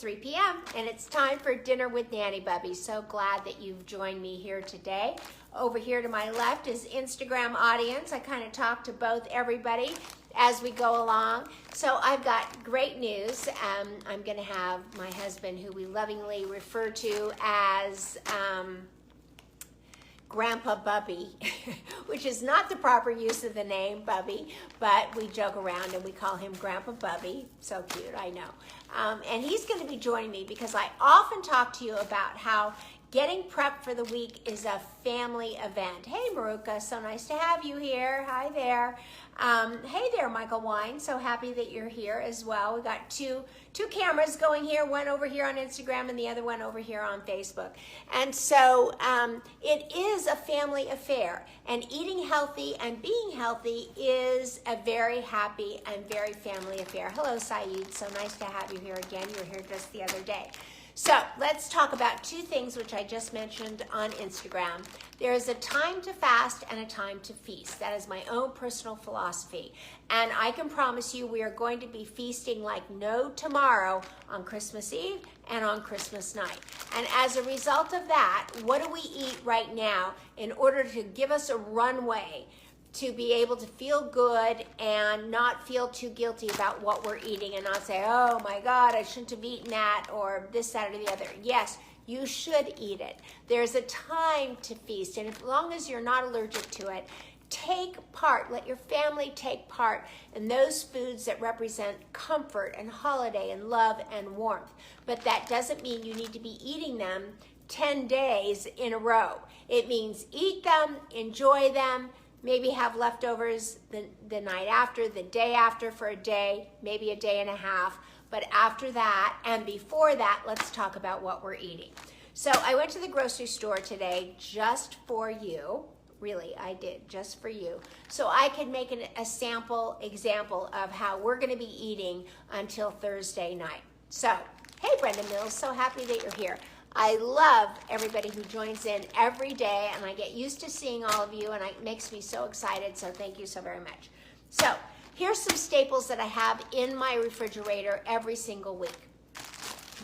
3 p.m. and it's time for dinner with Nanny Bubby. So glad that you've joined me here today. Over here to my left is Instagram audience. I kind of talk to both everybody as we go along. So I've got great news. I'm going to have my husband, who we lovingly refer to as Grandpa Bubby, which is not the proper use of the name Bubby, but we joke around and we call him Grandpa Bubby. So cute, I know. And he's going to be joining me because I often talk to you about how getting prepped for the week is a family event. Hey, Maruka, so nice to have you here. Hi there. Hey there, Michael Wine. So happy that you're here as well. We got two cameras going here, one over here on Instagram and the other one over here on Facebook. And so it is a family affair, and eating healthy and being healthy is a very happy and very family affair. Hello, Saeed. So nice to have you here again. You were here just the other day. So let's talk about two things which I just mentioned on Instagram. There is a time to fast and a time to feast. That is my own personal philosophy. And I can promise you we are going to be feasting like no tomorrow on Christmas Eve and on Christmas night. And as a result of that, what do we eat right now in order to give us a runway to be able to feel good and not feel too guilty about what we're eating and not say, oh my God, I shouldn't have eaten that or this, that, or the other. Yes, you should eat it. There's a time to feast, and as long as you're not allergic to it, take part, let your family take part in those foods that represent comfort and holiday and love and warmth. But that doesn't mean you need to be eating them 10 days in a row. It means eat them, enjoy them, maybe have leftovers the night after, the day after for a day, maybe a day and a half. But after that and before that, let's talk about what we're eating. So I went to the grocery store today just for you. Really, I did, just for you. So I could make a sample example of how we're gonna be eating until Thursday night. So, hey Brenda Mills, so happy that you're here. I love everybody who joins in every day, and I get used to seeing all of you, and it makes me so excited, so thank you so very much. So here's some staples that I have in my refrigerator every single week.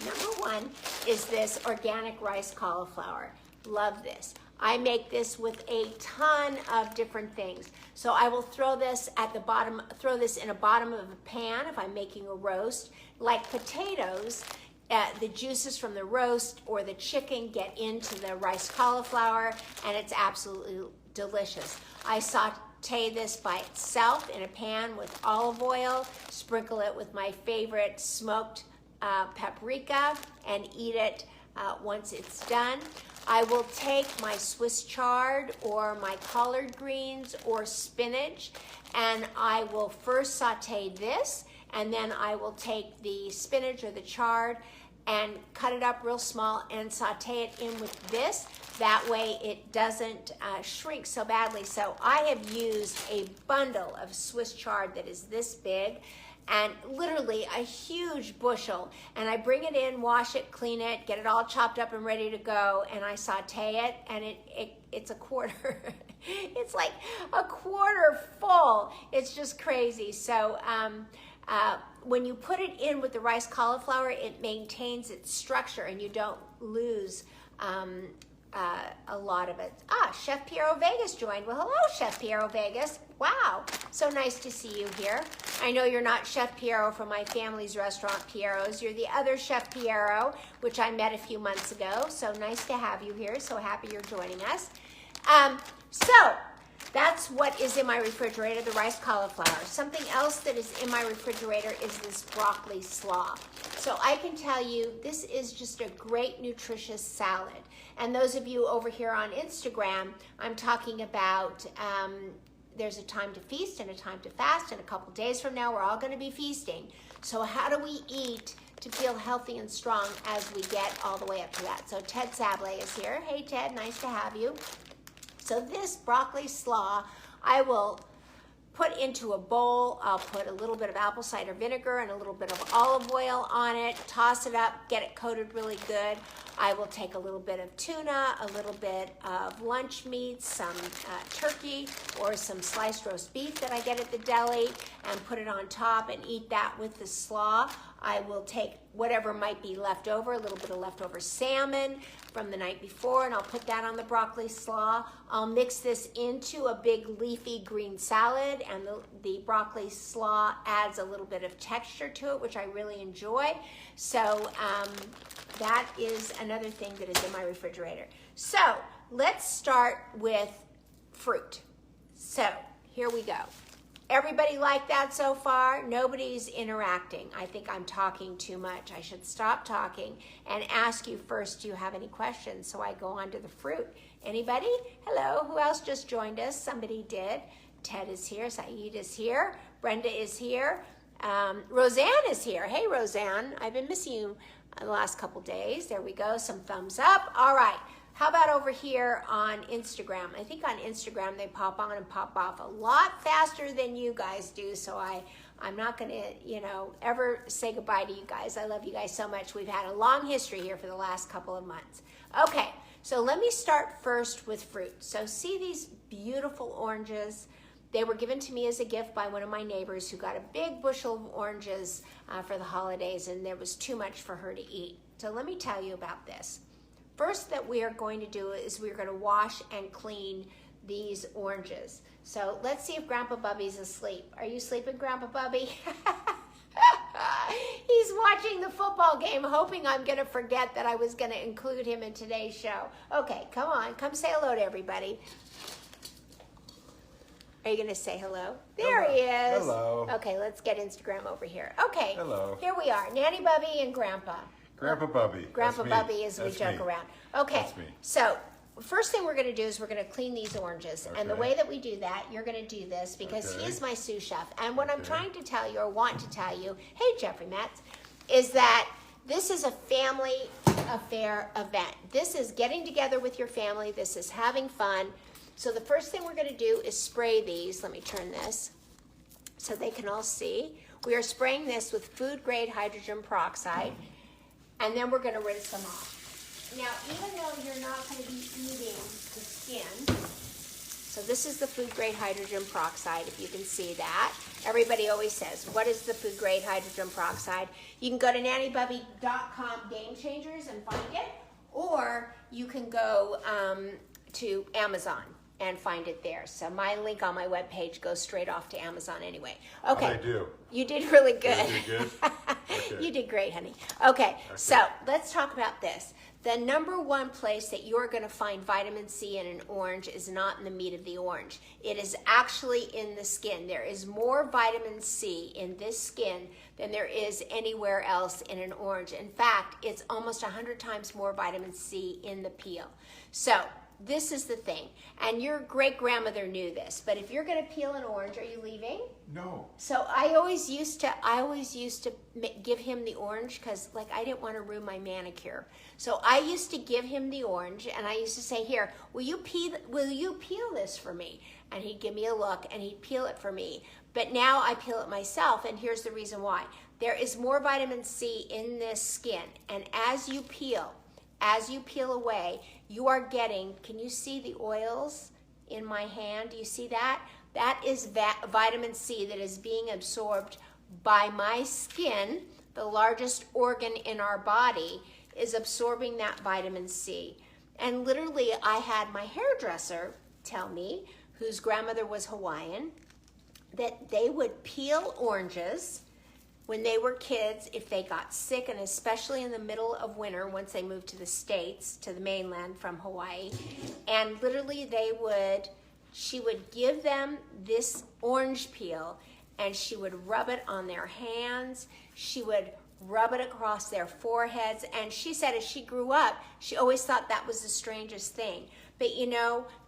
Number one is this organic rice cauliflower. Love this. I make this with a ton of different things. So I will throw this at the bottom, throw this in a bottom of a pan if I'm making a roast. Like potatoes, the juices from the roast or the chicken get into the rice cauliflower, and it's absolutely delicious. I saute this by itself in a pan with olive oil, sprinkle it with my favorite smoked paprika, and eat it once it's done. I will take my Swiss chard or my collard greens or spinach, and I will first saute this, and then I will take the spinach or the chard and cut it up real small and saute it in with this. That way it doesn't shrink so badly. So I have used a bundle of Swiss chard that is this big, and literally a huge bushel. And I bring it in, wash it, clean it, get it all chopped up and ready to go, and I saute it, and it's a quarter. It's like a quarter full. It's just crazy. So when you put it in with the rice cauliflower, it maintains its structure and you don't lose a lot of it. Chef Piero Vegas joined. Well, hello, Chef Piero Vegas. Wow, so nice to see you here. I know you're not Chef Piero from my family's restaurant, Piero's. You're the other Chef Piero, which I met a few months ago. So nice to have you here. So happy you're joining us. So that's what is in my refrigerator, the rice cauliflower. Something else that is in my refrigerator is this broccoli slaw. So I can tell you this is just a great nutritious salad. And those of you over here on Instagram, I'm talking about there's a time to feast and a time to fast, and a couple days from now we're all going to be feasting. So how do we eat to feel healthy and strong as we get all the way up to that? So Ted Sablé is here. Hey Ted, nice to have you. So this broccoli slaw, I will put into a bowl. I'll put a little bit of apple cider vinegar and a little bit of olive oil on it, toss it up, get it coated really good. I will take a little bit of tuna, a little bit of lunch meat, some turkey, or some sliced roast beef that I get at the deli, and put it on top and eat that with the slaw. I will take whatever might be left over, a little bit of leftover salmon from the night before, and I'll put that on the broccoli slaw. I'll mix this into a big leafy green salad, and the broccoli slaw adds a little bit of texture to it, which I really enjoy. So that is another thing that is in my refrigerator. So let's start with fruit. So here we go. Everybody like that so far? Nobody's interacting. I think I'm talking too much. I should stop talking and ask you first, do you have any questions? So I go on to the fruit. Anybody? Hello, who else just joined us? Somebody did. Ted is here, Saeed is here, Brenda is here, Roseanne is here. Hey, Roseanne, I've been missing you the last couple days. There we go, some thumbs up. All right. How about over here on Instagram? I think on Instagram they pop on and pop off a lot faster than you guys do, so I'm not going to, ever say goodbye to you guys. I love you guys so much. We've had a long history here for the last couple of months. Okay, so let me start first with fruit. So see these beautiful oranges? They were given to me as a gift by one of my neighbors who got a big bushel of oranges for the holidays, and there was too much for her to eat. So let me tell you about this. First that we are going to do is we're going to wash and clean these oranges. So let's see if Grandpa Bubby's asleep. Are you sleeping, Grandpa Bubby? He's watching the football game, hoping I'm going to forget that I was going to include him in today's show. Okay, come on. Come say hello to everybody. Are you going to say hello? There he is. Hello. Okay, let's get Instagram over here. Okay. Hello. Here we are. Nanny Bubby and Grandpa. Grandpa Bubby. Grandpa Bubby as we joke around. Okay, That's me. So first thing we're going to do is we're going to clean these oranges. Okay. And the way that we do that, you're going to do this because he is my sous chef. And what I'm trying to tell you or want to tell you, hey, Jeffrey Metz, is that this is a family affair event. This is getting together with your family. This is having fun. So the first thing we're going to do is spray these. Let me turn this so they can all see. We are spraying this with food-grade hydrogen peroxide. And then we're going to rinse them off. Now, even though you're not going to be eating the skin, so this is the food-grade hydrogen peroxide, if you can see that. Everybody always says, what is the food-grade hydrogen peroxide? You can go to nannybubby.com Game Changers and find it, or you can go to Amazon and find it there. So my link on my webpage goes straight off to Amazon anyway. Okay. I do. You did really good. Did I do good? Okay. You did great, honey. Okay, so let's talk about this. The number one place that you're going to find vitamin C in an orange is not in the meat of the orange. It is actually in the skin. There is more vitamin C in this skin than there is anywhere else in an orange. In fact, it's almost 100 times more vitamin C in the peel. So this is the thing, and your great-grandmother knew this, but if you're going to peel an orange, are you leaving? No. So I always used to give him the orange because, like, I didn't want to ruin my manicure. So I used to give him the orange, and I used to say, here, will you peel this for me? And he'd give me a look, and he'd peel it for me. But now I peel it myself, and here's the reason why. There is more vitamin C in this skin, and as you peel away, you are getting, can you see the oils in my hand? Do you see that? That is vitamin C that is being absorbed by my skin. The largest organ in our body is absorbing that vitamin C. And literally, I had my hairdresser tell me, whose grandmother was Hawaiian, that they would peel oranges when they were kids if they got sick, and especially in the middle of winter once they moved to the States, to the mainland from Hawaii. And literally she would give them this orange peel, and she would rub it on their hands. She would rub it across their foreheads. And she said as she grew up, she always thought that was the strangest thing. But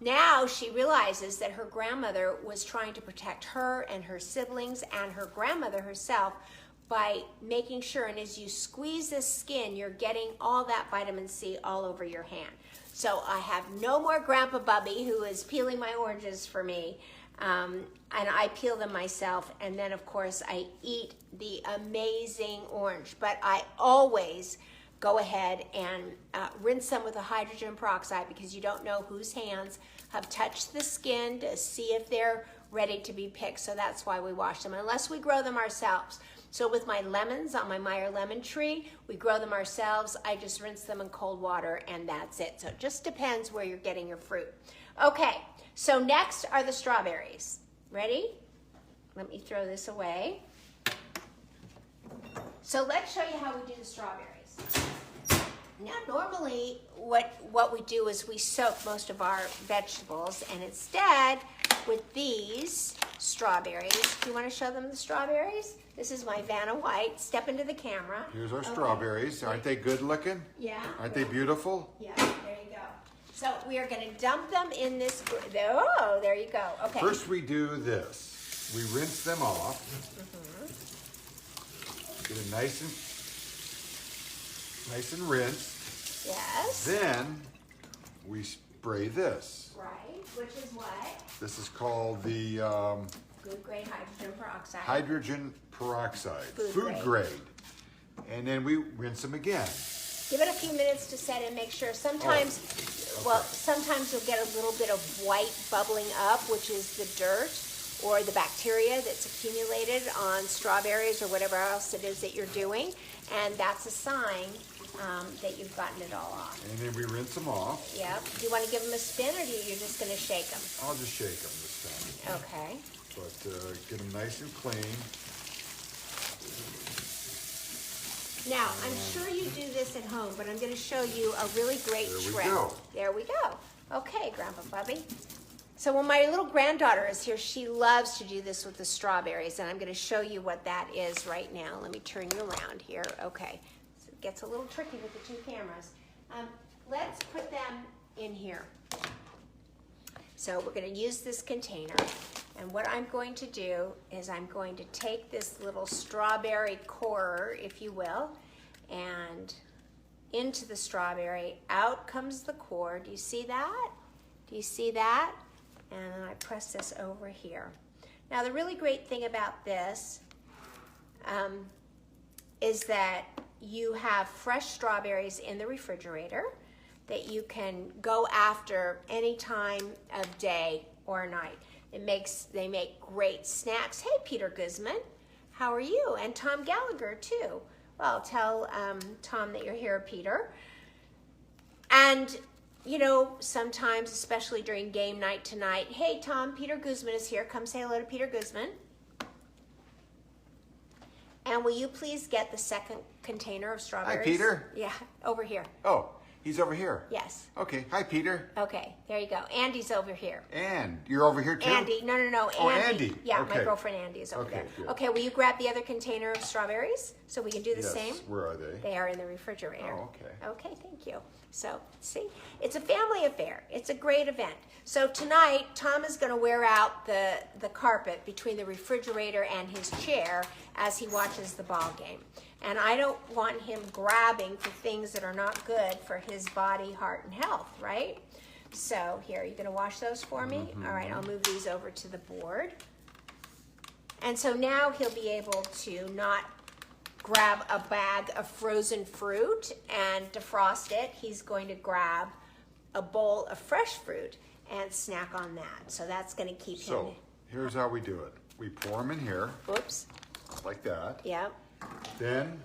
now she realizes that her grandmother was trying to protect her and her siblings and her grandmother herself by making sure, and as you squeeze this skin, you're getting all that vitamin C all over your hand. So I have no more Grandpa Bubby, who is peeling my oranges for me, and I peel them myself, and then of course I eat the amazing orange. But I always go ahead and rinse them with a hydrogen peroxide, because you don't know whose hands have touched the skin to see if they're ready to be picked. So that's why we wash them, unless we grow them ourselves. So with my lemons on my Meyer lemon tree, we grow them ourselves. I just rinse them in cold water and that's it. So it just depends where you're getting your fruit. Okay, so next are the strawberries. Ready? Let me throw this away. So let's show you how we do the strawberries. Now normally what we do is we soak most of our vegetables, and instead with these strawberries, do you want to show them the strawberries? This is my Vanna White. Step into the camera. Here's our strawberries. Aren't they good looking? Yeah. Aren't they beautiful? Yeah, there you go. So we are going to dump them in this, oh, there you go. Okay. First we do this. We rinse them off. Get it nice and rinsed. Yes. Then we spray this. Right, which is what? This is called the Good grade hydrogen peroxide. hydrogen peroxide, Food grade. And then we rinse them again. Give it a few minutes to set in, make sure. Sometimes, well, sometimes you'll get a little bit of white bubbling up, which is the dirt or the bacteria that's accumulated on strawberries or whatever else it is that you're doing. And that's a sign that you've gotten it all off. And then we rinse them off. Yep. Do you want to give them a spin, or you're just going to shake them? I'll just shake them this time. Okay. But get them nice and clean. Now, I'm sure you do this at home, but I'm going to show you a really great trick. There we go. Okay, Grandpa Bubby. So when my little granddaughter is here, she loves to do this with the strawberries, and I'm going to show you what that is right now. Let me turn you around here. Okay. So it gets a little tricky with the two cameras. Let's put them in here. So we're going to use this container, and what I'm going to do is I'm going to take this little strawberry core, if you will, and into the strawberry, out comes the core. Do you see that? Do you see that? And then I press this over here. Now the really great thing about this is that you have fresh strawberries in the refrigerator that you can go after any time of day or night. They make great snacks. Hey, Peter Guzman, how are you? And Tom Gallagher too. Well, tell Tom that you're here, Peter. And you know, sometimes, especially during game night tonight, hey Tom, Peter Guzman is here. Come say hello to Peter Guzman. And will you please get the second container of strawberries? Hi, Peter. Yeah, over here. Oh, he's over here. Yes. Okay. Hi, Peter. Okay, there you go. Andy's over here. And you're over here too? Andy, no, Oh, Andy. Yeah, Okay. my girlfriend Andy is over there. Good. Okay, will you grab the other container of strawberries so we can do the Yes. same? Where are they? They are in the refrigerator. Oh, okay. Okay, thank you. So, see, it's a family affair. It's a great event. So tonight, Tom is going to wear out the carpet between the refrigerator and his chair as he watches the ball game. And I don't want him grabbing for things that are not good for his body, heart, and health, right? So here, you going to wash those for me? Mm-hmm. All right, I'll move these over to the board. And so now he'll be able to not grab a bag of frozen fruit and defrost it. He's going to grab a bowl of fresh fruit and snack on that. So that's going to keep him. So here's how we do it. We pour them in here. Oops. Like that. Yep. Then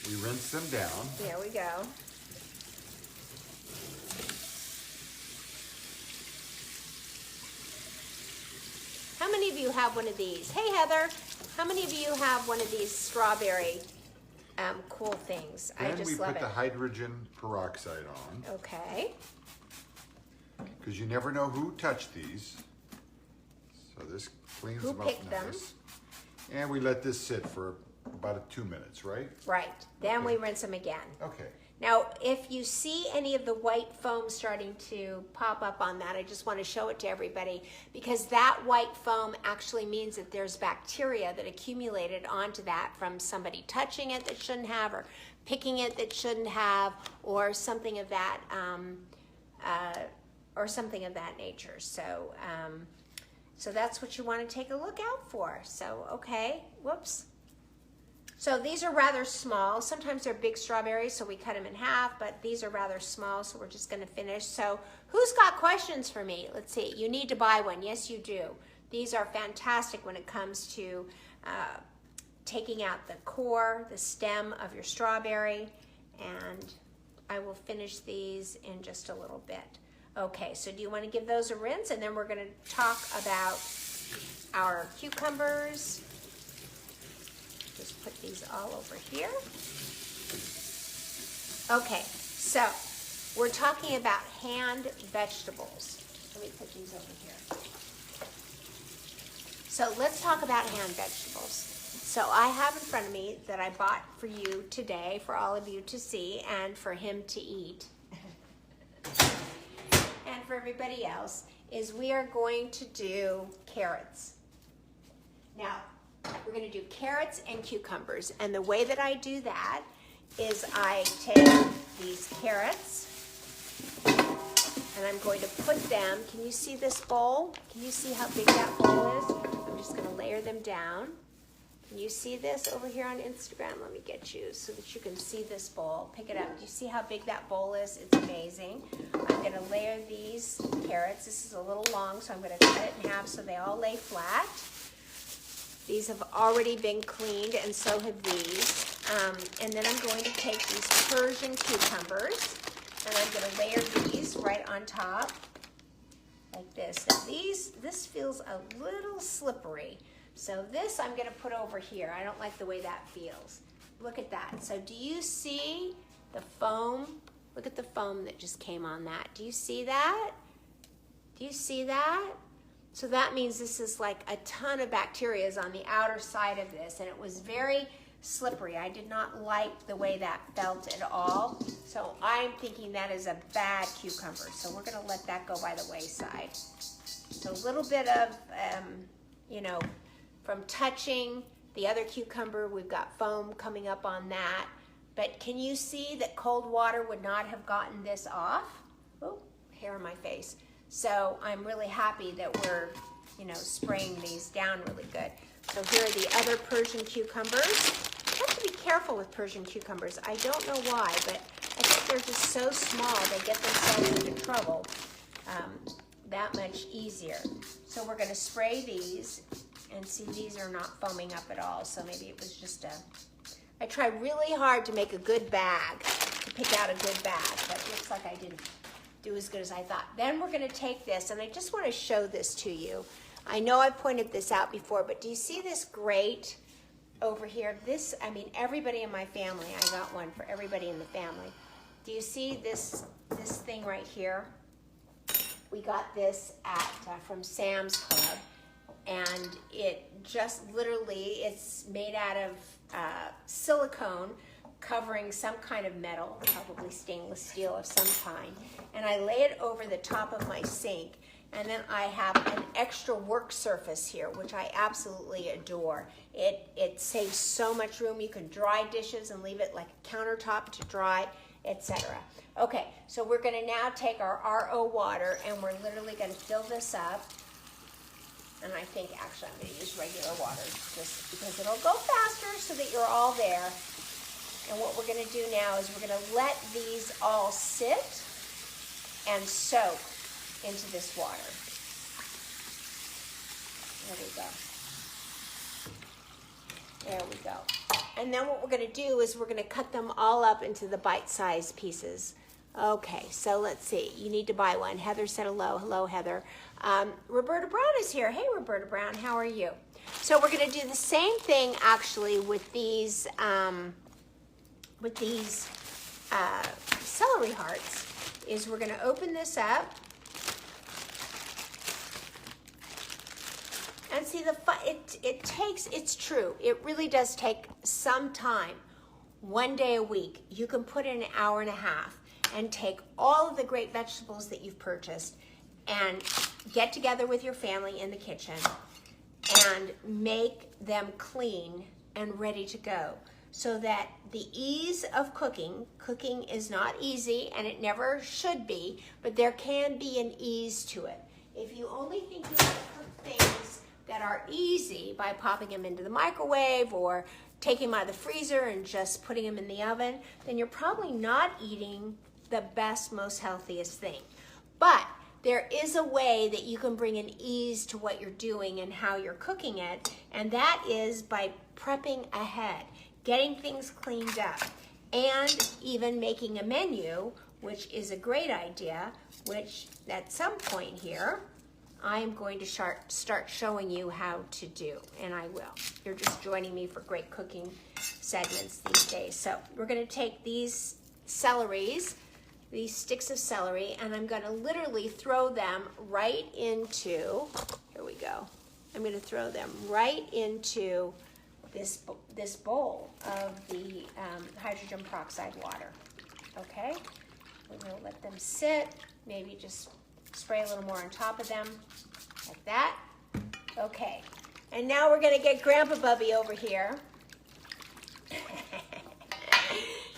we rinse them down. There we go. How many of you have one of these? Hey, Heather. How many of you have one of these strawberry cool things? I Then just we love put it. the hydrogen peroxide on. Okay. Because you never know who touched these. So this cleans Who them up picked them? nice. And we let this sit for about 2 minutes, right? Right. Then Okay. we rinse them again. Okay. Now, if you see any of the white foam starting to pop up on that, I just want to show it to everybody, because that white foam actually means that there's bacteria that accumulated onto that from somebody touching it that shouldn't have, or picking it that shouldn't have, or something of that, nature. So, so that's what you want to take a look out for. So, okay, whoops. So these are rather small. Sometimes they're big strawberries, so we cut them in half, but these are rather small, so we're just gonna finish. So who's got questions for me? Let's see, you need to buy one. Yes, you do. These are fantastic when it comes to taking out the core, the stem of your strawberry, and I will finish these in just a little bit. Okay, so do you want to give those a rinse? And then we're going to talk about our cucumbers. Just put these all over here. Okay, so we're talking about hand vegetables. Let me put these over here. So let's talk about hand vegetables. So I have in front of me that I bought for you today, for all of you to see, and for him to eat. And for everybody else, is we are going to do carrots. Now, we're going to do carrots and cucumbers. And the way that I do that is I take these carrots and I'm going to put them, can you see this bowl? Can you see how big that bowl is? I'm just going to layer them down. Can you see this over here on Instagram? Let me get you so that you can see this bowl. Pick it up. Do you see how big that bowl is? It's amazing. I'm going to layer these carrots. This is a little long, so I'm going to cut it in half so they all lay flat. These have already been cleaned, and so have these. And then I'm going to take these Persian cucumbers, and I'm going to layer these right on top, like this. Now this feels a little slippery. So this I'm going to put over here. I don't like the way that feels. Look at that. So do you see the foam? Look at the foam that just came on that. Do you see that? Do you see that? So that means this is like a ton of bacteria is on the outer side of this, and it was very slippery. I did not like the way that felt at all. So I'm thinking that is a bad cucumber. So we're going to let that go by the wayside. So a little bit of, you know, from touching the other cucumber, we've got foam coming up on that. But can you see that cold water would not have gotten this off? Oh, hair on my face. So I'm really happy that we're, you know, spraying these down really good. So here are the other Persian cucumbers. You have to be careful with Persian cucumbers. I don't know why, but I think they're just so small, they get themselves into trouble that much easier. So we're gonna spray these. And see, these are not foaming up at all, so maybe it was just I tried really hard to make a good bag, to pick out a good bag, but it looks like I didn't do as good as I thought. Then we're gonna take this, and I just wanna show this to you. I know I pointed this out before, but do you see this grate over here? This, I mean, everybody in my family, I got one for everybody in the family. Do you see this thing right here? We got this at from Sam's Club. And it just literally, it's made out of silicone covering some kind of metal, probably stainless steel of some kind. And I lay it over the top of my sink. And then I have an extra work surface here, which I absolutely adore. It saves so much room. You can dry dishes and leave it like a countertop to dry, etc. Okay, so we're gonna now take our RO water and we're literally gonna fill this up. And I think actually I'm going to use regular water just because it'll go faster so that you're all there. And what we're going to do now is we're going to let these all sit and soak into this water. There we go. There we go. And then what we're going to do is we're going to cut them all up into the bite-sized pieces. Okay, so let's see. You need to buy one. Heather said hello. Hello, Heather. Roberta Brown is here. Hey, Roberta Brown, how are you? So we're going to do the same thing actually with these celery hearts. Is we're going to open this up and see it's true. It really does take some time. One day a week, you can put in an hour and a half and take all of the great vegetables that you've purchased and get together with your family in the kitchen and make them clean and ready to go. So that the ease of cooking is not easy and it never should be, but there can be an ease to it. If you only think you can cook things that are easy by popping them into the microwave or taking them out of the freezer and just putting them in the oven, then you're probably not eating the best, most healthiest thing. But there is a way that you can bring an ease to what you're doing and how you're cooking it, and that is by prepping ahead, getting things cleaned up, and even making a menu, which is a great idea, which at some point here, I'm going to start showing you how to do, and I will. You're just joining me for great cooking segments these days. So we're gonna take these celeries, these sticks of celery, and I'm gonna literally throw them right into, here we go. I'm gonna throw them right into this bowl of the hydrogen peroxide water, okay? We're gonna let them sit, maybe just spray a little more on top of them, like that. Okay, and now we're gonna get Grandpa Bubby over here,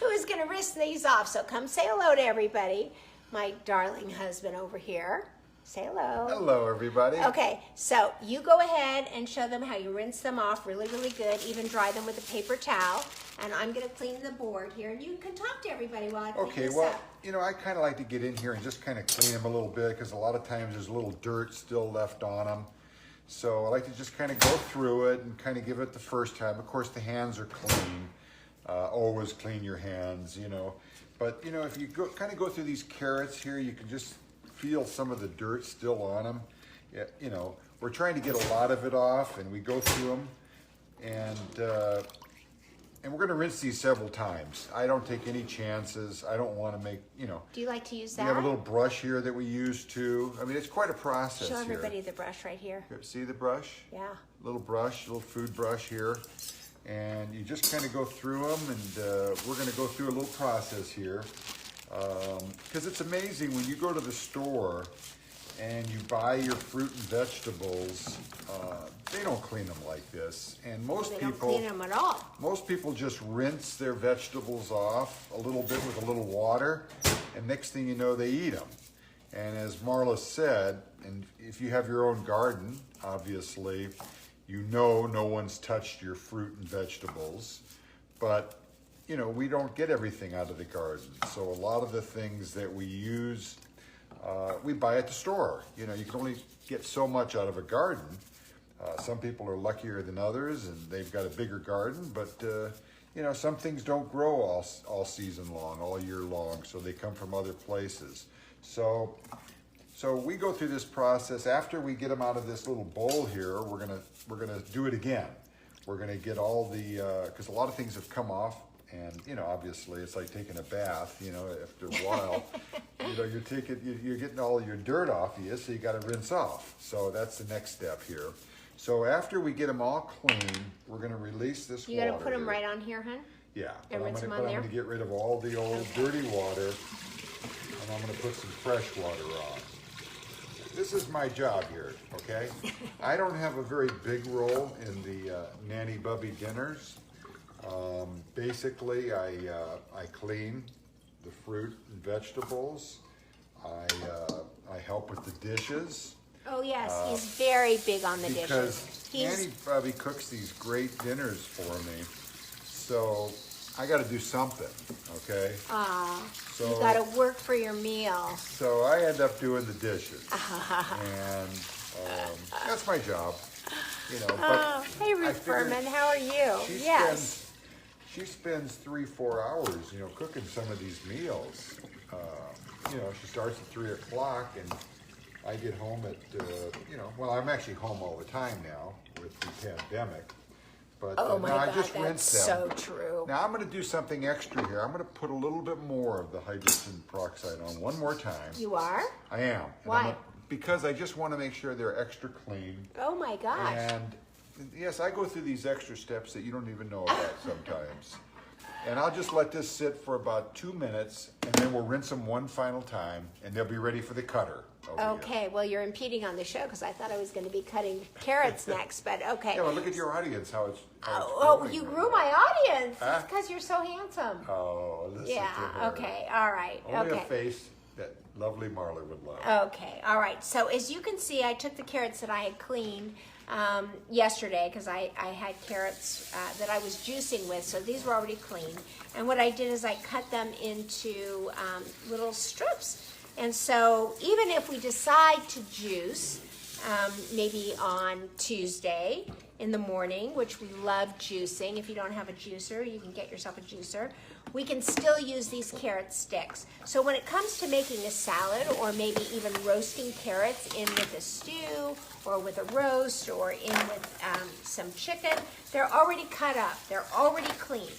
who is gonna rinse these off. So come say hello to everybody. My darling husband over here. Say hello. Hello, everybody. Okay, so you go ahead and show them how you rinse them off really, really good. Even dry them with a paper towel. And I'm gonna clean the board here, and you can talk to everybody while I clean Okay, this well, up. you know, I kind of like to get in here and just kind of clean them a little bit because a lot of times there's a little dirt still left on them. So I like to just kind of go through it and kind of give it the first time. Of course, the hands are clean. Always clean your hands, you know. But, you know, if you kind of go through these carrots here, you can just feel some of the dirt still on them. Yeah, you know, we're trying to get a lot of it off, and we go through them. And we're going to rinse these several times. I don't take any chances. I don't want to make, you know. Do you like to use that? We have a little brush here that we use too. I mean, it's quite a process Show here. everybody the brush right here. Here, see the brush? Yeah. Little brush, little food brush here. And you just kind of go through them, and we're going to go through a little process here. Because it's amazing when you go to the store and you buy your fruit and vegetables, they don't clean them like this. And most They people don't clean them at all. Most people just rinse their vegetables off a little bit with a little water, and next thing you know, they eat them. And as Marla said, and if you have your own garden, obviously, you know no one's touched your fruit and vegetables, but you know, we don't get everything out of the garden. So a lot of the things that we use, we buy at the store. You know, you can only get so much out of a garden. Some people are luckier than others, and they've got a bigger garden, but you know, some things don't grow all season long, all year long, so they come from other places. So we go through this process. After we get them out of this little bowl here, we're gonna do it again. We're gonna get all the, because a lot of things have come off, and you know, obviously it's like taking a bath. You know, after a while, you know, you're getting all your dirt off you, so you got to rinse off. So that's the next step here. So after we get them all clean, we're gonna release this water. You gotta put them right on here, hun? Yeah, And rinse them on I'm there? gonna get rid of all the old dirty water, and I'm gonna put some fresh water on. This is my job here, okay? I don't have a very big role in the Nanny Bubby dinners. Basically, I clean the fruit and vegetables. I help with the dishes. Oh yes, he's very big on the Because dishes. Nanny Bubby cooks these great dinners for me, so I got to do something, okay? You gotta work for your meal. So I end up doing the dishes, and that's my job, you know. But Hey, I Ruth figured Furman, how are you? She spends 3-4 hours, you know, cooking some of these meals. You know, she starts at 3 o'clock, and I get home at, you know, well, I'm actually home all the time now with the pandemic. But Oh my now God, I just that's rinse them. so true. Now I'm going to do something extra here. I'm going to put a little bit more of the hydrogen peroxide on one more time. You are? I am. And Why? Because I just want to make sure they're extra clean. Oh my gosh. And yes, I go through these extra steps that you don't even know about sometimes. And I'll just let this sit for about 2 minutes, and then we'll rinse them one final time, and they'll be ready for the cutter over here. Okay, well, you're impeding on the show because I thought I was going to be cutting carrots next, but okay. Yeah, well, look at your audience, how it's Oh, growing you right grew now. my audience. Huh? It's because you're so handsome. Oh, listen to Yeah, her. okay, all right, Only okay. a face that lovely Marla would love. Okay, all right. So as you can see, I took the carrots that I had cleaned yesterday because I had carrots that I was juicing with, so these were already clean. And what I did is I cut them into little strips. And so even if we decide to juice, maybe on Tuesday in the morning, which we love juicing. If you don't have a juicer, you can get yourself a juicer. We can still use these carrot sticks. So when it comes to making a salad, or maybe even roasting carrots in with a stew, or with a roast, or in with some chicken, they're already cut up. They're already clean.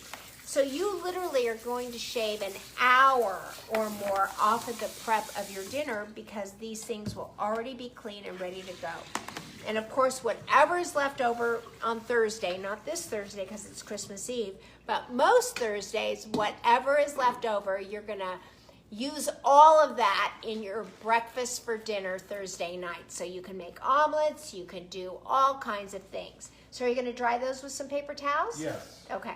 So you literally are going to shave an hour or more off of the prep of your dinner, because these things will already be clean and ready to go. And of course, whatever is left over on Thursday, not this Thursday because it's Christmas Eve, but most Thursdays, whatever is left over, you're gonna use all of that in your breakfast for dinner Thursday night. So you can make omelets, you can do all kinds of things. So are you gonna dry those with some paper towels? Yes. Okay.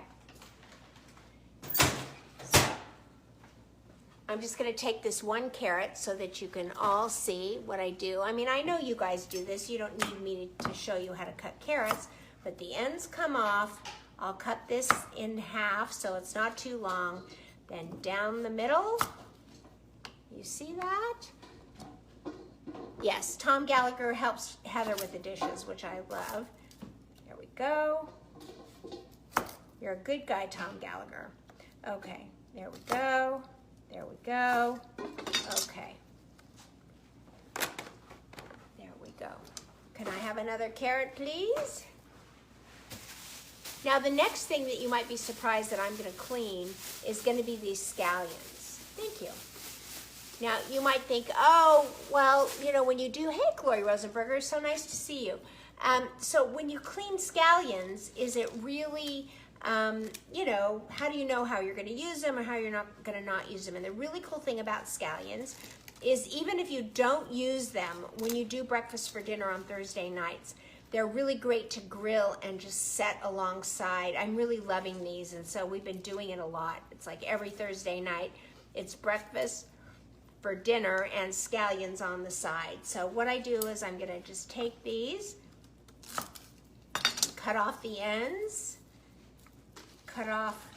I'm just going to take this one carrot so that you can all see what I do. I mean, I know you guys do this. You don't need me to show you how to cut carrots, but the ends come off. I'll cut this in half so it's not too long. Then down the middle. You see that? Yes, Tom Gallagher helps Heather with the dishes, which I love. There we go. You're a good guy, Tom Gallagher. Okay, there we go. There we go. Okay. There we go. Can I have another carrot, please? Now, the next thing that you might be surprised that I'm going to clean is going to be these scallions. Thank you. Now, you might think, oh, well, you know, when you do, hey, Glory Rosenberger, so nice to see you. So when you clean scallions, is it really... you know, how do you know how you're going to use them or how you're not going to not use them? And the really cool thing about scallions is even if you don't use them when you do breakfast for dinner on Thursday nights, they're really great to grill and just set alongside. I'm really loving these, and so we've been doing it a lot. It's like every Thursday night, it's breakfast for dinner and scallions on the side. So what I do is I'm going to just take these, cut off the ends, cut off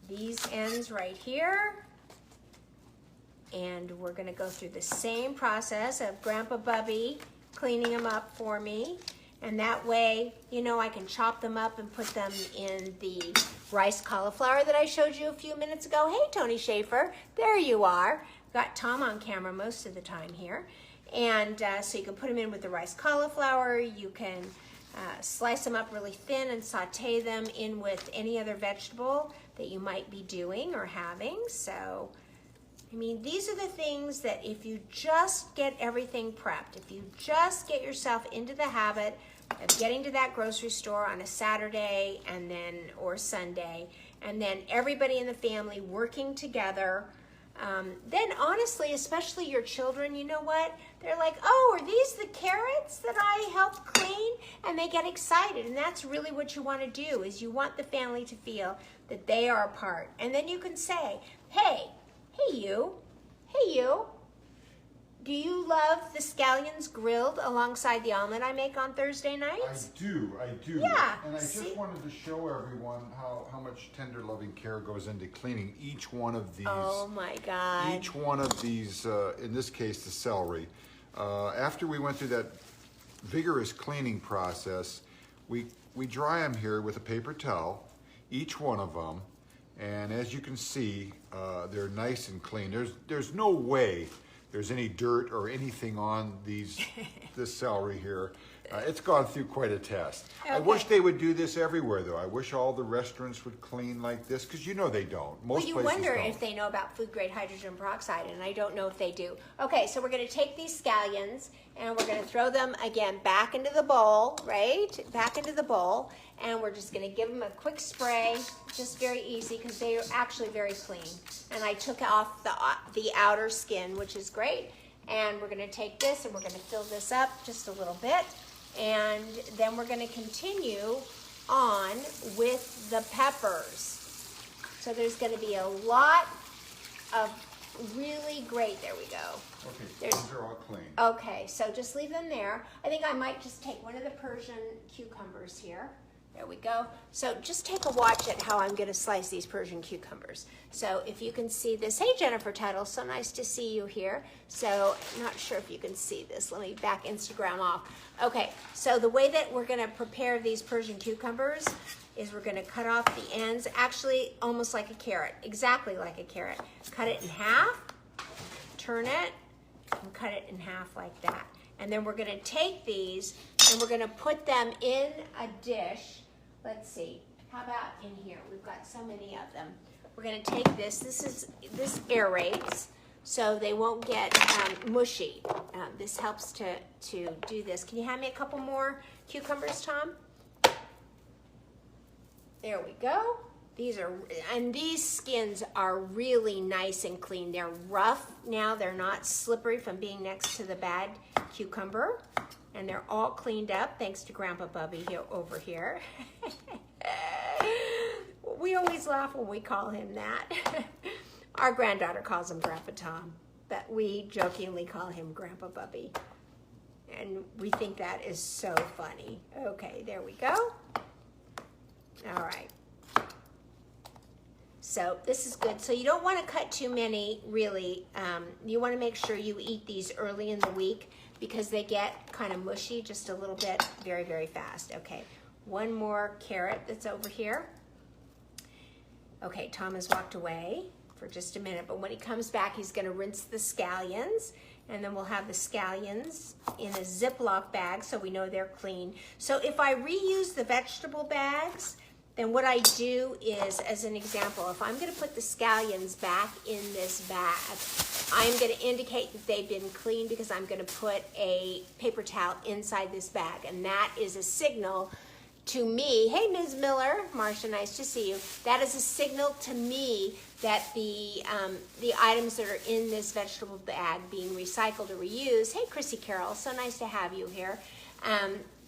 these ends right here, and we're going to go through the same process of Grandpa Bubby cleaning them up for me, and that way, you know, I can chop them up and put them in the rice cauliflower that I showed you a few minutes ago. Hey, Tony Schaefer, there you are. Got Tom on camera most of the time here, and so you can put them in with the rice cauliflower. You can slice them up really thin and saute them in with any other vegetable that you might be doing or having. So, I mean, these are the things that if you just get everything prepped, if you just get yourself into the habit of getting to that grocery store on a Saturday and then or Sunday, and then everybody in the family working together, then honestly, especially your children, you know what? They're like, oh, are these the carrots that I helped clean? And they get excited. And that's really what you want to do, is you want the family to feel that they are a part. And then you can say, hey you, do you love the scallions grilled alongside the omelet I make on Thursday nights? I do. Yeah. And I just wanted to show everyone how much tender loving care goes into cleaning each one of these. Oh my God. Each one of these, in this case, the celery. After we went through that vigorous cleaning process, we dry them here with a paper towel, each one of them. And as you can see, they're nice and clean. There's no way there's any dirt or anything on this celery here. It's gone through quite a test. Okay. I wish they would do this everywhere, though. I wish all the restaurants would clean like this, because you know they don't. Most places don't. Well, you wonder if they know about food-grade hydrogen peroxide, and I don't know if they do. Okay, so we're going to take these scallions, and we're going to throw them, again, back into the bowl, right? Back into the bowl, and we're just going to give them a quick spray, just very easy, because they are actually very clean. And I took off the outer skin, which is great. And we're going to take this, and we're going to fill this up just a little bit. And then we're going to continue on with the peppers. So there's going to be a lot of really great, there we go. Okay, these are all clean. Okay, so just leave them there. I think I might just take one of the Persian cucumbers here. There we go. So just take a watch at how I'm going to slice these Persian cucumbers. So if you can see this, hey Jennifer Tuttle, so nice to see you here. So I'm not sure if you can see this. Let me back Instagram off. Okay, so the way that we're going to prepare these Persian cucumbers is we're going to cut off the ends, actually almost like a carrot, exactly like a carrot. Cut it in half, turn it, and cut it in half like that. And then we're going to take these and we're going to put them in a dish. Let's see, how about in here? We've got so many of them. We're going to take this. This aerates so they won't get mushy. This helps to do this. Can you hand me a couple more cucumbers, Tom? There we go. These skins are really nice and clean. They're rough now. They're not slippery from being next to the bad cucumber. And they're all cleaned up thanks to Grandpa Bubby over here. We always laugh when we call him that. Our granddaughter calls him Grandpa Tom, but we jokingly call him Grandpa Bubby. And we think that is so funny. Okay, there we go. All right. So this is good. So you don't want to cut too many, really. You want to make sure you eat these early in the week because they get kind of mushy just a little bit very, very fast. Okay, one more carrot that's over here. Okay, Tom has walked away for just a minute, but when he comes back, he's going to rinse the scallions, and then we'll have the scallions in a Ziploc bag so we know they're clean. So if I reuse the vegetable bags, then what I do is, as an example, if I'm going to put the scallions back in this bag, I'm going to indicate that they've been cleaned because I'm going to put a paper towel inside this bag. And that is a signal to me, hey Ms. Miller, Marcia, nice to see you. That is a signal to me that the items that are in this vegetable bag being recycled or reused. Hey Chrissy Carroll, so nice to have you here.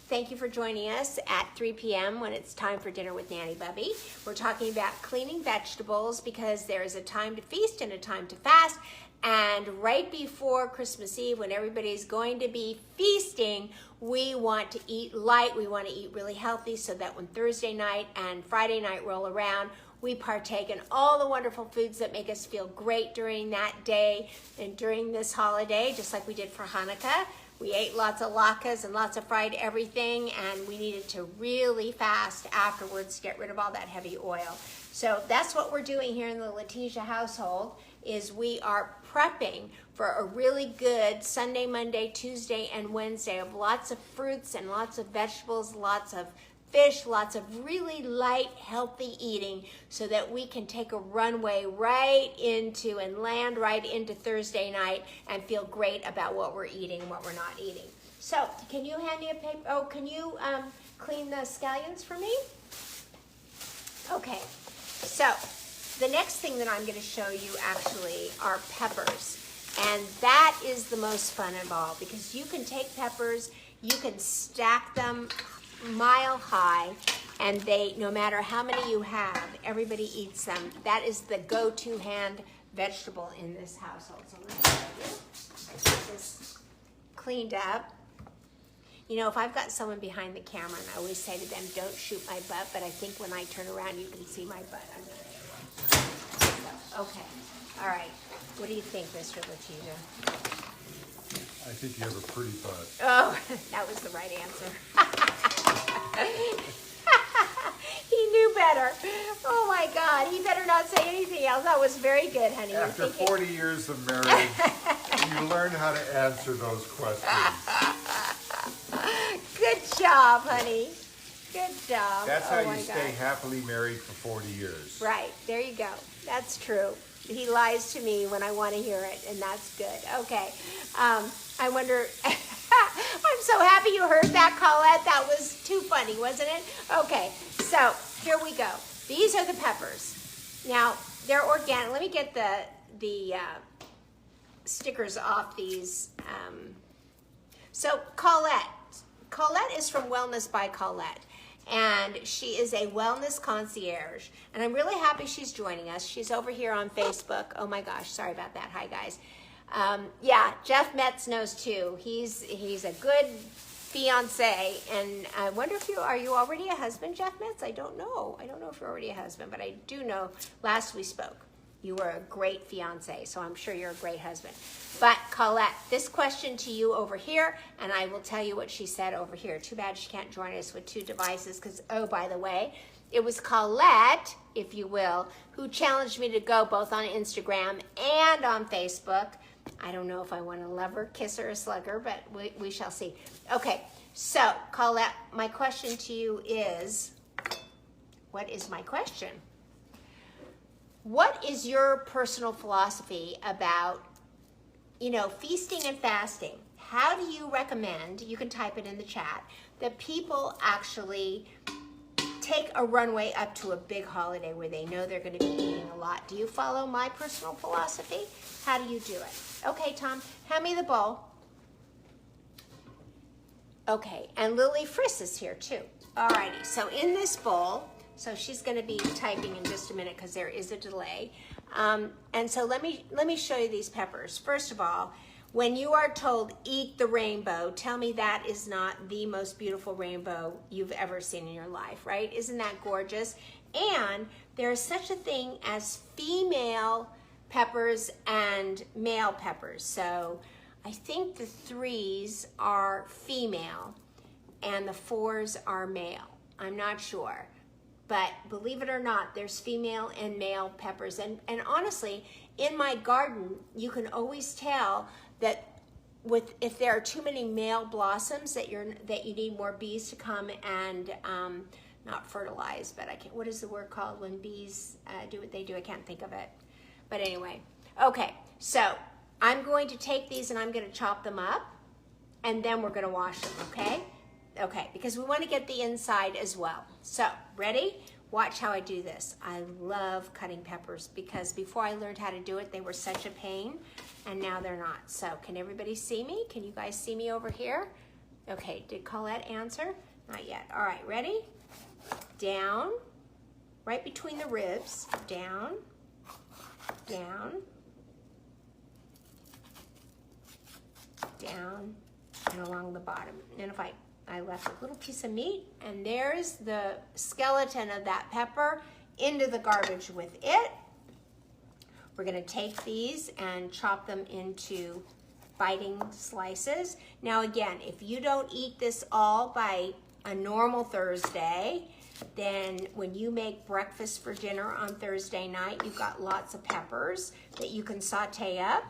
Thank you for joining us at 3 p.m. when it's time for dinner with Nanny Bubby. We're talking about cleaning vegetables because there is a time to feast and a time to fast. And right before Christmas Eve, when everybody's going to be feasting, we want to eat light. We want to eat really healthy so that when Thursday night and Friday night roll around, we partake in all the wonderful foods that make us feel great during that day and during this holiday, just like we did for Hanukkah. We ate lots of latkes and lots of fried everything, and we needed to really fast afterwards to get rid of all that heavy oil. So that's what we're doing here in the Letitia household, is we are prepping for a really good Sunday, Monday, Tuesday, and Wednesday of lots of fruits and lots of vegetables, lots of fish, lots of really light, healthy eating so that we can take a runway right into and land right into Thursday night and feel great about what we're eating and what we're not eating. So can you hand me a paper? Oh, can you clean the scallions for me? Okay, so the next thing that I'm going to show you actually are peppers. And that is the most fun of all because you can take peppers, you can stack them mile high, and they, no matter how many you have, everybody eats them. That is the go-to hand vegetable in this household. So let me show you. Get this cleaned up. You know, if I've got someone behind the camera, and I always say to them, don't shoot my butt, but I think when I turn around, you can see my butt. I'm gonna so, okay, all right. What do you think, Mr. Letitia? I think you have a pretty butt. Oh, that was the right answer. He knew better. Oh my God, he better not say anything else. That was very good, honey. After 40 years of marriage, you learn how to answer those questions. Good job, honey. Good job. That's how you stay happily married for 40 years. Right, there you go. That's true. He lies to me when I want to hear it, and that's good. Okay. I wonder, I'm so happy you heard that, Colette. That was too funny, wasn't it? Okay, so here we go. These are the peppers. Now, they're organic. Let me get the stickers off these. So Colette is from Wellness by Colette. And she is a wellness concierge. And I'm really happy she's joining us. She's over here on Facebook. Oh my gosh, sorry about that. Hi, guys. Yeah, Jeff Metz knows too. He's a good fiance, and I wonder if are you already a husband, Jeff Metz? I don't know. I don't know if you're already a husband, but I do know last we spoke, you were a great fiance, so I'm sure you're a great husband. But Colette, this question to you over here, and I will tell you what she said over here. Too bad she can't join us with two devices, because, oh, by the way, it was Colette, if you will, who challenged me to go both on Instagram and on Facebook. I don't know if I want to love her, kiss her, or slug her, but we shall see. Okay, so Colette, my question to you is, what is my question? What is your personal philosophy about, feasting and fasting? How do you recommend, you can type it in the chat, that people actually take a runway up to a big holiday where they know they're going to be eating a lot? Do you follow my personal philosophy? How do you do it? Okay, Tom, hand me the bowl. Okay, and Lily Friss is here too. Alrighty, so in this bowl, so she's going to be typing in just a minute because there is a delay. And so let me show you these peppers. First of all, when you are told eat the rainbow, tell me that is not the most beautiful rainbow you've ever seen in your life, right? Isn't that gorgeous? And there is such a thing as female peppers and male peppers. So I think the 3s are female and the 4s are male. I'm not sure. But believe it or not, there's female and male peppers. And honestly, in my garden, you can always tell that if there are too many male blossoms that you need more bees to come and not fertilize, but what is the word called when bees do what they do? I can't think of it. But anyway, okay, so I'm going to take these and I'm going to chop them up, and then we're going to wash them, okay? Okay, because we want to get the inside as well. So, ready? Watch how I do this. I love cutting peppers because before I learned how to do it, they were such a pain, and now they're not. So, can everybody see me? Can you guys see me over here? Okay, did Colette answer? Not yet. All right, ready? Down, right between the ribs, down, down, down, and along the bottom. And if I left a little piece of meat, and there's the skeleton of that pepper into the garbage with it. We're gonna take these and chop them into biting slices. Now again, if you don't eat this all by a normal Thursday, then when you make breakfast for dinner on Thursday night, you've got lots of peppers that you can saute up.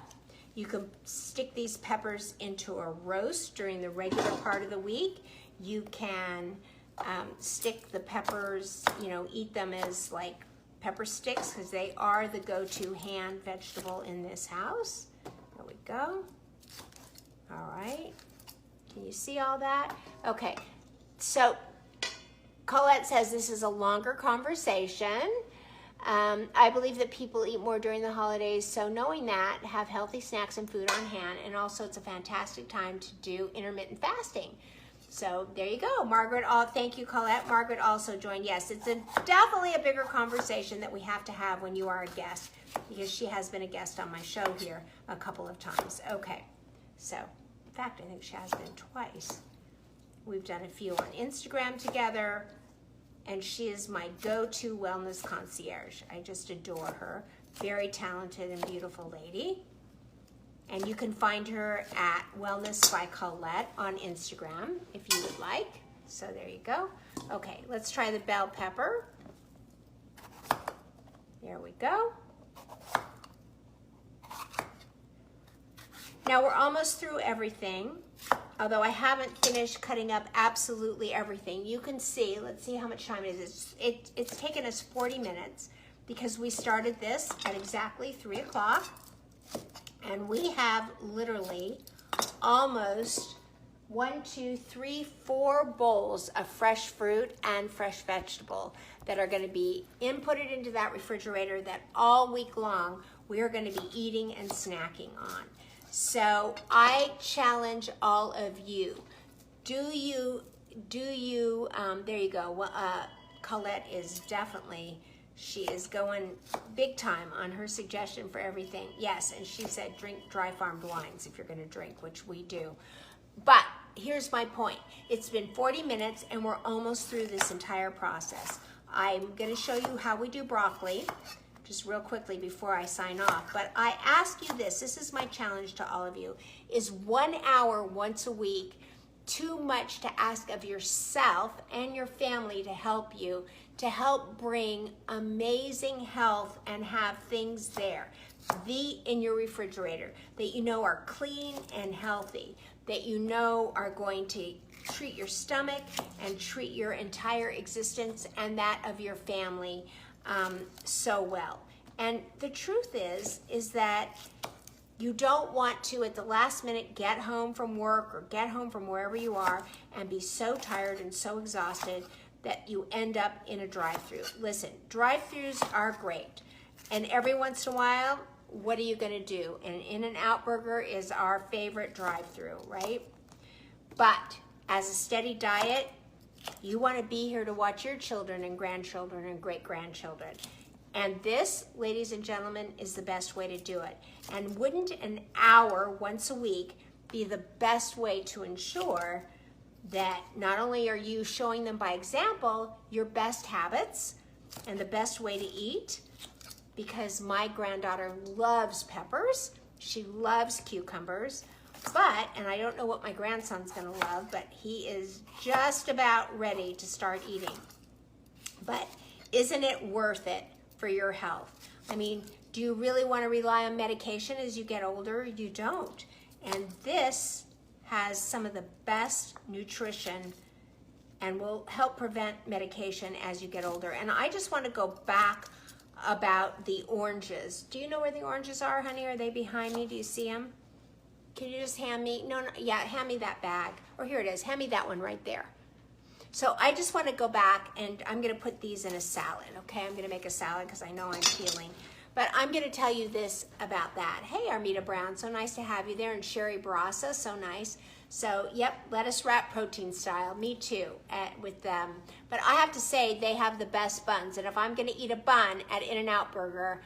You can stick these peppers into a roast during the regular part of the week. You can stick the peppers, eat them as like pepper sticks because they are the go-to hand vegetable in this house. There we go. All right. Can you see all that? Okay. So Colette says this is a longer conversation. I believe that people eat more during the holidays, so knowing that, have healthy snacks and food on hand, and also it's a fantastic time to do intermittent fasting. So there you go. Margaret, thank you, Colette. Margaret also joined. Yes, it's definitely a bigger conversation that we have to have when you are a guest, because she has been a guest on my show here a couple of times. Okay, so in fact, I think she has been twice. We've done a few on Instagram together. And she is my go-to wellness concierge. I just adore her. Very talented and beautiful lady. And you can find her at Wellness by Colette on Instagram if you would like. So there you go. Okay, let's try the bell pepper. There we go. Now we're almost through everything. Although I haven't finished cutting up absolutely everything. You can see, let's see how much time it is. It's taken us 40 minutes because we started this at exactly 3 o'clock. And we have literally almost 1, 2, 3, 4 bowls of fresh fruit and fresh vegetable that are gonna be inputted into that refrigerator that all week long we are gonna be eating and snacking on. So I challenge all of you. There you go. Colette is definitely, she is going big time on her suggestion for everything. Yes, and she said drink dry farmed wines if you're gonna drink, which we do. But here's my point. It's been 40 minutes and we're almost through this entire process. I'm gonna show you how we do broccoli, just real quickly before I sign off. But I ask you this is my challenge to all of you. Is 1 hour once a week too much to ask of yourself and your family to help you, to help bring amazing health and have things there in your refrigerator that you know are clean and healthy, that you know are going to treat your stomach and treat your entire existence and that of your family so well. And the truth is that you don't want to, at the last minute, get home from work or get home from wherever you are and be so tired and so exhausted that you end up in a drive-thru. Listen, drive-thrus are great. And every once in a while, what are you gonna do? An In-N-Out burger is our favorite drive-thru, right? But as a steady diet, you wanna be here to watch your children and grandchildren and great-grandchildren. And this, ladies and gentlemen, is the best way to do it. And wouldn't an hour once a week be the best way to ensure that not only are you showing them by example your best habits and the best way to eat, because my granddaughter loves peppers, she loves cucumbers, but, and I don't know what my grandson's gonna love, but he is just about ready to start eating. But isn't it worth it for your health? I mean, do you really want to rely on medication as you get older? You don't. And this has some of the best nutrition and will help prevent medication as you get older. And I just want to go back about the oranges. Do you know where the oranges are, honey? Are they behind me? Do you see them? Can you just hand me, no, yeah, hand me that bag. Or here it is, hand me that one right there. So I just want to go back and I'm going to put these in a salad, okay? I'm going to make a salad because I know I'm peeling. But I'm going to tell you this about that. Hey, Armita Brown, so nice to have you there. And Sherry Barassa, so nice. So, yep, lettuce wrap protein style. Me too, with them. But I have to say, they have the best buns. And if I'm going to eat a bun at In-N-Out Burger,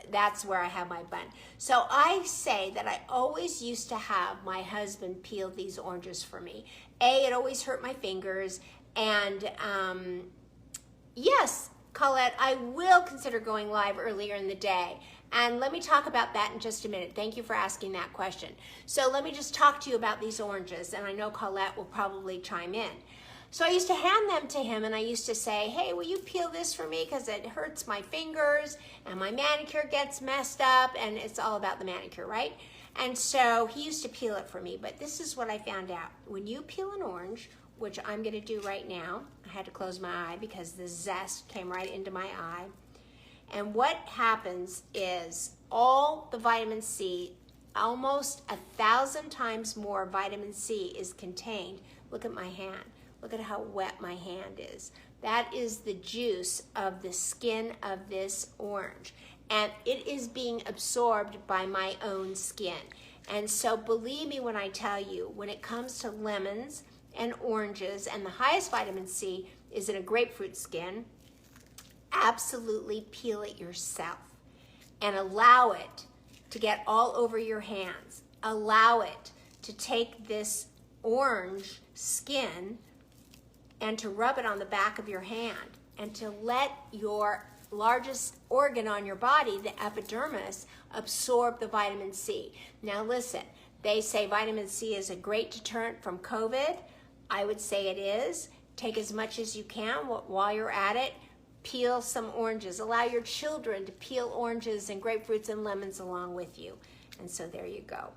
that's where I have my bun. So I say that I always used to have my husband peel these oranges for me. It always hurt my fingers. And yes, Colette, I will consider going live earlier in the day. And let me talk about that in just a minute. Thank you for asking that question. So let me just talk to you about these oranges. And I know Colette will probably chime in. So I used to hand them to him and I used to say, hey, will you peel this for me? Because it hurts my fingers and my manicure gets messed up and it's all about the manicure, right? And so he used to peel it for me. But this is what I found out. When you peel an orange, which I'm going to do right now, I had to close my eye because the zest came right into my eye. And what happens is all the vitamin C, almost 1,000 times more vitamin C is contained. Look at my hand. Look at how wet my hand is. That is the juice of the skin of this orange. And it is being absorbed by my own skin. And so believe me when I tell you, when it comes to lemons and oranges, and the highest vitamin C is in a grapefruit skin, absolutely peel it yourself and allow it to get all over your hands. Allow it to take this orange skin and to rub it on the back of your hand and to let your largest organ on your body, the epidermis, absorb the vitamin C. Now listen, they say vitamin C is a great deterrent from COVID. I would say it is. Take as much as you can while you're at it. Peel some oranges. Allow your children to peel oranges and grapefruits and lemons along with you. And so there you go.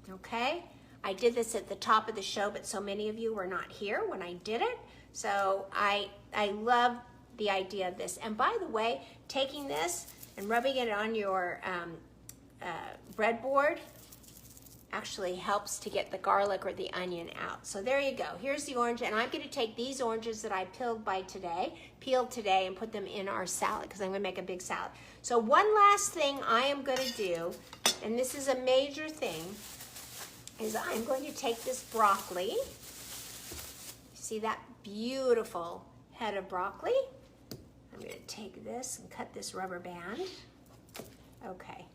Okay? I did this at the top of the show, but so many of you were not here when I did it. So I love the idea of this. And by the way, taking this and rubbing it on your breadboard actually helps to get the garlic or the onion out. So there you go. Here's the orange, and I'm going to take these oranges that I peeled today and put them in our salad because I'm going to make a big salad. So one last thing I am going to do, and this is a major thing, is I'm going to take this broccoli. See that beautiful head of broccoli? I'm going to take this and cut this rubber band. Okay.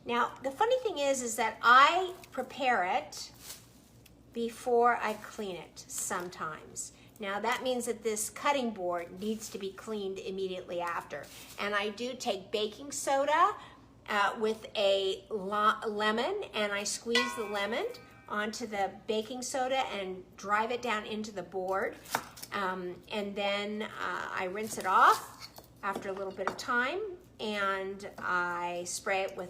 Now, the funny thing is that I prepare it before I clean it sometimes. Now that means that this cutting board needs to be cleaned immediately after. And I do take baking soda with a lemon, and I squeeze the lemon onto the baking soda and drive it down into the board. And then I rinse it off after a little bit of time, and I spray it with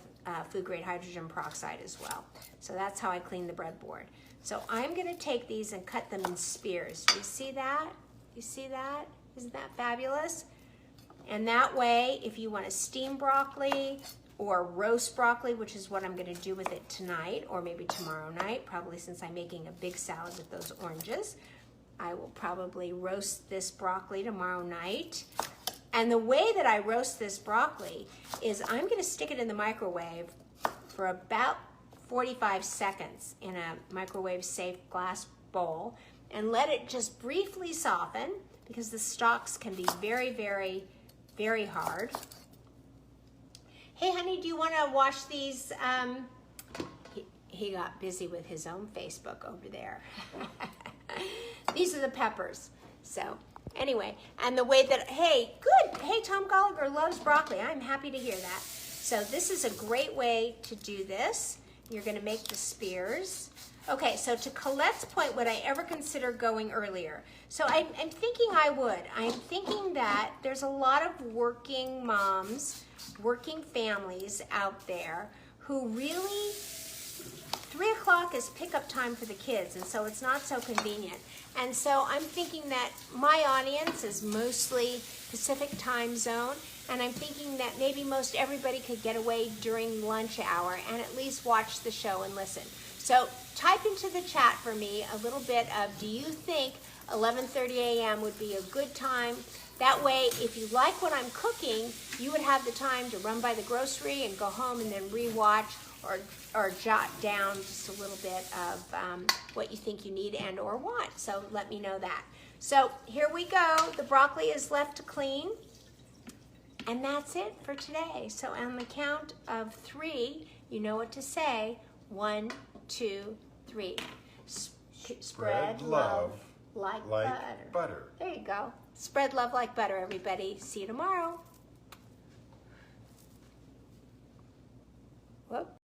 food grade hydrogen peroxide as well. So that's how I clean the breadboard. So I'm gonna take these and cut them in spears. Do you see that? You see that? Isn't that fabulous? And that way, if you want to steam broccoli or roast broccoli, which is what I'm gonna do with it tonight, or maybe tomorrow night, probably since I'm making a big salad with those oranges, I will probably roast this broccoli tomorrow night. And the way that I roast this broccoli is I'm gonna stick it in the microwave for about 45 seconds in a microwave safe glass bowl and let it just briefly soften, because the stalks can be very, very, very hard. Hey honey, do you wanna wash these? He got busy with his own Facebook over there. These are the peppers. So anyway, and the way that, hey, good. Hey, Tom Gallagher loves broccoli. I'm happy to hear that. So this is a great way to do this. You're gonna make the spears. Okay, so to Colette's point, would I ever consider going earlier? So I'm thinking I would. I'm thinking that there's a lot of working moms, working families out there who really, 3 o'clock is pickup time for the kids, and so it's not so convenient. And so I'm thinking that my audience is mostly Pacific time zone, and I'm thinking that maybe most everybody could get away during lunch hour and at least watch the show and listen. So type into the chat for me a little bit of, do you think 11:30 a.m. would be a good time? That way, if you like what I'm cooking, you would have the time to run by the grocery and go home and then rewatch or jot down just a little bit of what you think you need and or want. So let me know that. So here we go. The broccoli is left to clean. And that's it for today. So on the count of 3, you know what to say. 1, 2, 3. Spread love like butter. There you go. Spread love like butter, everybody. See you tomorrow. Whoop.